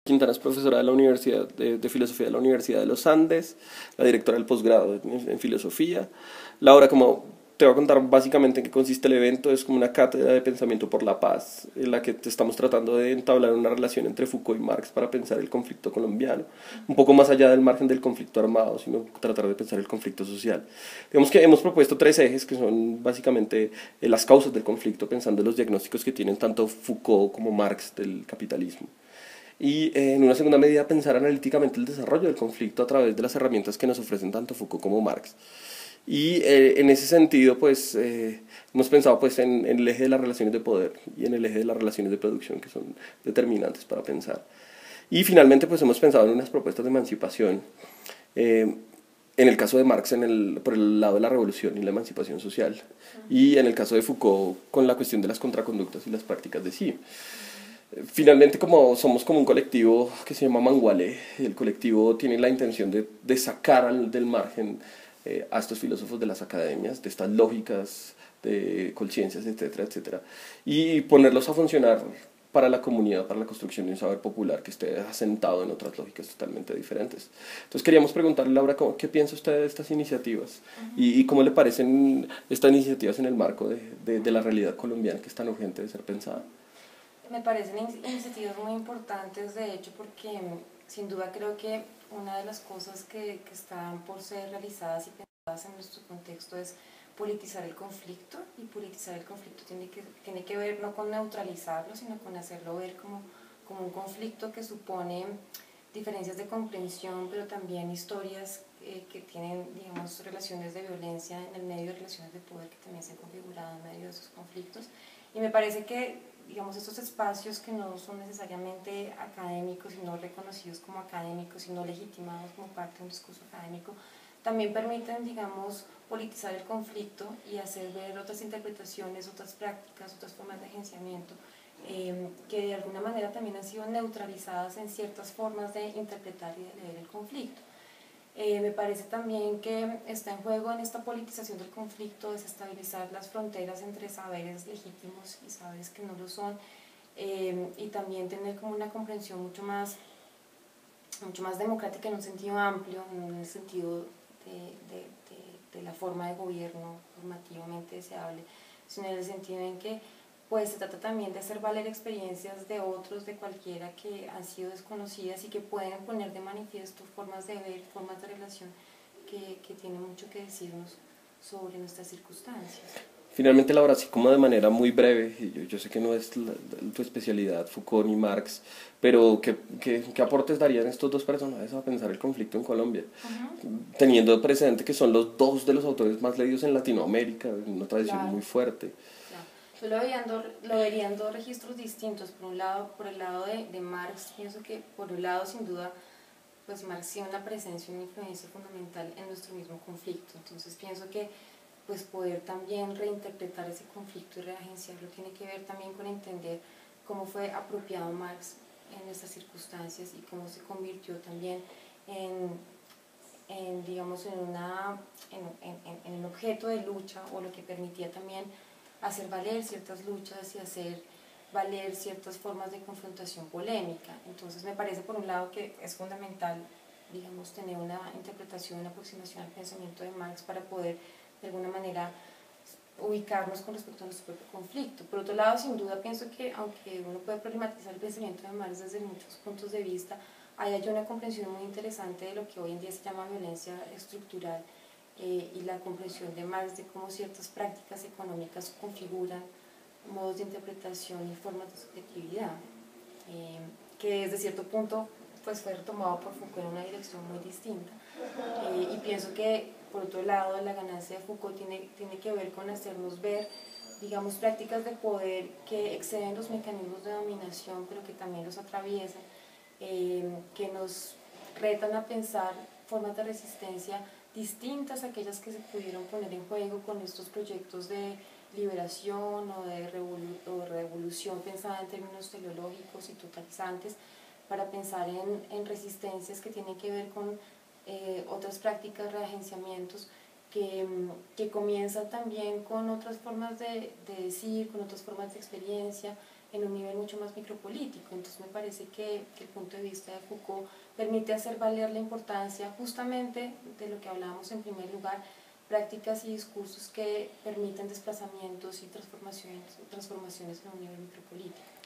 Quintana es profesora de la Universidad de Filosofía de la Universidad de los Andes, la directora del posgrado en Filosofía. Laura, como te voy a contar básicamente en qué consiste el evento, es como una cátedra de pensamiento por la paz, en la que estamos tratando de entablar una relación entre Foucault y Marx para pensar el conflicto colombiano, un poco más allá del margen del conflicto armado, sino tratar de pensar el conflicto social. Digamos que hemos propuesto tres ejes que son básicamente las causas del conflicto, pensando en los diagnósticos que tienen tanto Foucault como Marx del capitalismo. Y en una segunda medida pensar analíticamente el desarrollo del conflicto a través de las herramientas que nos ofrecen tanto Foucault como Marx. Y en ese sentido, pues, hemos pensado pues, en el eje de las relaciones de poder y en el eje de las relaciones de producción, que son determinantes para pensar. Y finalmente, pues, hemos pensado en unas propuestas de emancipación, en el caso de Marx por el lado de la revolución y la emancipación social, y en el caso de Foucault con la cuestión de las contraconductas y las prácticas de sí. Finalmente, como somos como un colectivo que se llama Mangualé, el colectivo tiene la intención de sacar del margen a estos filósofos de las academias, de estas lógicas de conciencias, etcétera, etcétera, y ponerlos a funcionar para la comunidad, para la construcción de un saber popular que esté asentado en otras lógicas totalmente diferentes. Entonces queríamos preguntarle, Laura, ¿qué piensa usted de estas iniciativas? Y cómo le parecen estas iniciativas en el marco de la realidad colombiana que es tan urgente de ser pensada. Me parecen iniciativas muy importantes, de hecho, porque sin duda creo que una de las cosas que están por ser realizadas y pensadas en nuestro contexto es politizar el conflicto, y politizar el conflicto tiene que ver no con neutralizarlo, sino con hacerlo ver como un conflicto que supone diferencias de comprensión, pero también historias que tienen, digamos, relaciones de violencia en el medio, de relaciones de poder que también se han configurado en medio de esos conflictos. Y me parece que, digamos, estos espacios que no son necesariamente académicos, sino reconocidos como académicos, sino legitimados como parte de un discurso académico, también permiten, digamos, politizar el conflicto y hacer ver otras interpretaciones, otras prácticas, otras formas de agenciamiento, que de alguna manera también han sido neutralizadas en ciertas formas de interpretar y de leer el conflicto. Me parece también que está en juego en esta politización del conflicto desestabilizar las fronteras entre saberes legítimos y saberes que no lo son, y también tener como una comprensión mucho más democrática en un sentido amplio, en el sentido de la forma de gobierno normativamente deseable, sino en el sentido en que pues se trata también de hacer valer experiencias de otros, de cualquiera, que han sido desconocidas y que pueden poner de manifiesto formas de ver, formas de relación que tienen mucho que decirnos sobre nuestras circunstancias. Finalmente, Laura, así como de manera muy breve, y yo sé que no es tu especialidad, Foucault ni Marx, pero ¿qué aportes darían estos dos personajes a pensar el conflicto en Colombia? Teniendo presente que son los dos de los autores más leídos en Latinoamérica, en una tradición muy fuerte. Yo lo vería en dos registros distintos. Por el lado de Marx, pienso que por un lado, sin duda, pues Marx tiene una presencia y una influencia fundamental en nuestro mismo conflicto. Entonces pienso que pues poder también reinterpretar ese conflicto y reagenciarlo tiene que ver también con entender cómo fue apropiado Marx en estas circunstancias y cómo se convirtió también digamos, en un objeto de lucha, o lo que permitía también hacer valer ciertas luchas y hacer valer ciertas formas de confrontación polémica. Entonces me parece por un lado que es fundamental, digamos, tener una interpretación, una aproximación al pensamiento de Marx para poder de alguna manera ubicarnos con respecto a nuestro propio conflicto. Por otro lado, sin duda pienso que aunque uno puede problematizar el pensamiento de Marx desde muchos puntos de vista, hay una comprensión muy interesante de lo que hoy en día se llama violencia estructural, y la comprensión de Marx de cómo ciertas prácticas económicas configuran modos de interpretación y formas de subjetividad, que desde cierto punto pues fue retomado por Foucault en una dirección muy distinta, y pienso que por otro lado la ganancia de Foucault tiene que ver con hacernos ver, digamos, prácticas de poder que exceden los mecanismos de dominación, pero que también los atraviesan, que nos retan a pensar formas de resistencia distintas a aquellas que se pudieron poner en juego con estos proyectos de liberación o de revolución pensada en términos teleológicos y totalizantes, para pensar en resistencias que tienen que ver con otras prácticas, reagenciamientos, que comienzan también con otras formas de decir, con otras formas de experiencia, en un nivel mucho más micropolítico. Entonces me parece que el punto de vista de Foucault permite hacer valer la importancia justamente de lo que hablábamos en primer lugar, prácticas y discursos que permiten desplazamientos y transformaciones en un nivel micropolítico.